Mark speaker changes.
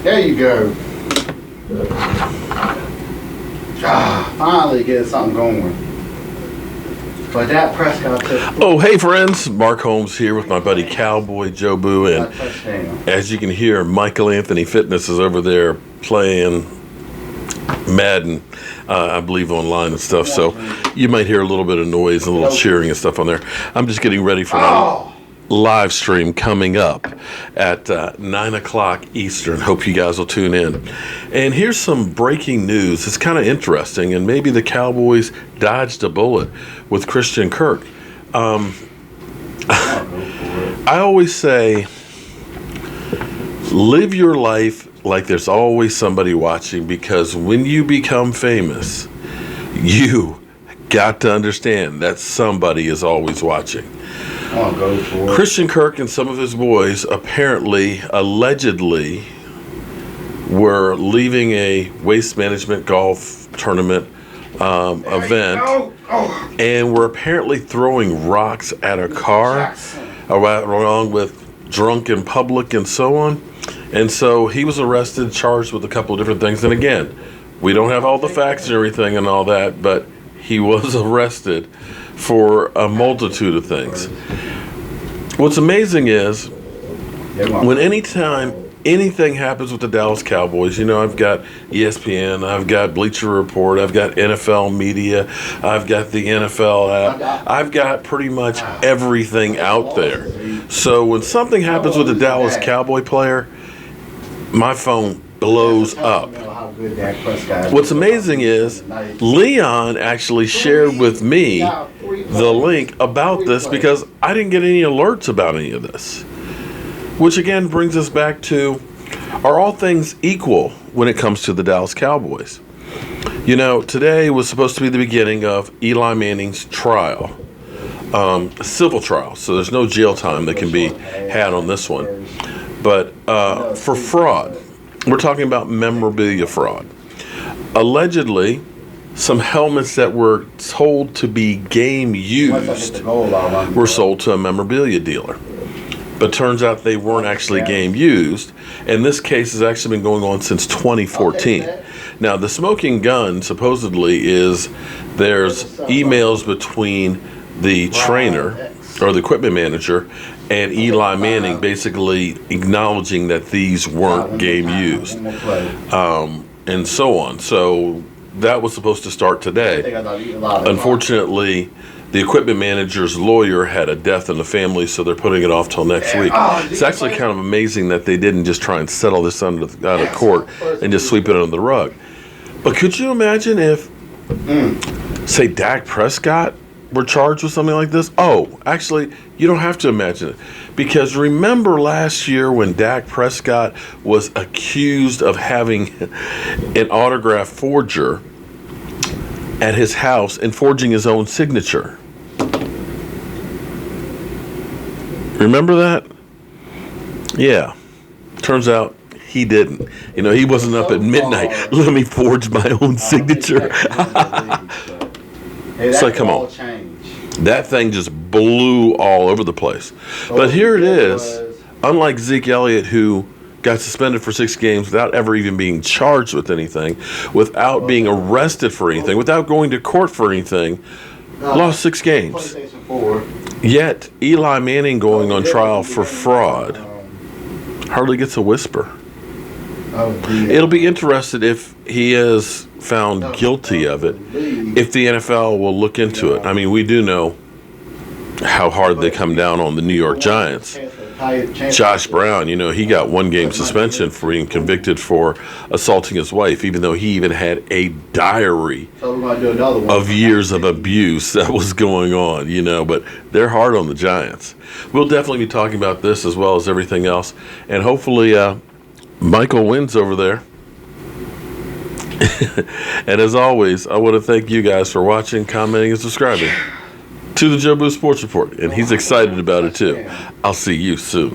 Speaker 1: There you go. Finally get something going. But that Prescott took.
Speaker 2: Oh, hey friends, Mark Holmes here with my buddy Cowboy Joe Boo, and as you can hear, Michael Anthony Fitness is over there playing Madden, I believe, online and stuff. So you might hear a little bit of noise and a little cheering and stuff on there. I'm just getting ready for my live stream coming up at 9 o'clock Eastern. Hope you guys will tune in. And here's some breaking news. It's kind of interesting, and maybe the Cowboys dodged a bullet with Christian Kirk. I always say, live your life like there's always somebody watching, because when you become famous, you got to understand that somebody is always watching. Christian Kirk and some of his boys allegedly were leaving a waste management golf tournament event and were apparently throwing rocks at a car along with drunk in public and so on. And so he was arrested, charged with a couple of different things. And again, we don't have all the facts and everything and all that, but he was arrested for a multitude of things. What's amazing is when anytime anything happens with the Dallas Cowboys, you know, I've got ESPN, I've got Bleacher Report, I've got NFL Media, I've got the NFL app, I've got pretty much everything out there. So when something happens with a Dallas Cowboy player, my phone blows up. What's amazing is Leon actually shared with me the link about this because I didn't get any alerts about any of this. Which again brings us back to, are all things equal when it comes to the Dallas Cowboys? You know, today was supposed to be the beginning of Eli Manning's trial, civil trial. So there's no jail time that can be had on this one. But for fraud, we're talking about memorabilia fraud. Allegedly, some helmets that were told to be game used were sold to a memorabilia dealer. But turns out they weren't actually game used. And this case has actually been going on since 2014. Now, the smoking gun supposedly is there's emails between the trainer or the equipment manager and Eli Manning basically acknowledging that these weren't game used, and so on. So that was supposed to start today. Unfortunately, the equipment manager's lawyer had a death in the family, so they're putting it off till next week. It's actually kind of amazing that they didn't just try and settle this out of court and just sweep it under the rug. But could you imagine if, say, Dak Prescott were charged with something like this? Oh, actually, you don't have to imagine it. Because remember last year when Dak Prescott was accused of having an autograph forger at his house and forging his own signature? Remember that? Yeah. Turns out he didn't. You know, he wasn't up at midnight. Let me forge my own signature. It's like, come on. That thing just blew all over the place. But here it is. Unlike Zeke Elliott, who got suspended for 6 games without ever even being charged with anything, without being arrested for anything, without going to court for anything, lost 6 games. Yet, Eli Manning going on trial for fraud hardly gets a whisper. It'll be interesting if he is found guilty of it, if the NFL will look into it. I mean, we do know how hard they come down on the New York Giants. Josh Brown, you know, he got 1-game suspension for being convicted for assaulting his wife, even though he even had a diary of years of abuse that was going on, you know, but they're hard on the Giants. We'll definitely be talking about this as well as everything else, and hopefully Michael wins over there. And as always, I want to thank you guys for watching, commenting, and subscribing to the Joe Boo Sports Report, and he's excited about it too. I'll see you soon.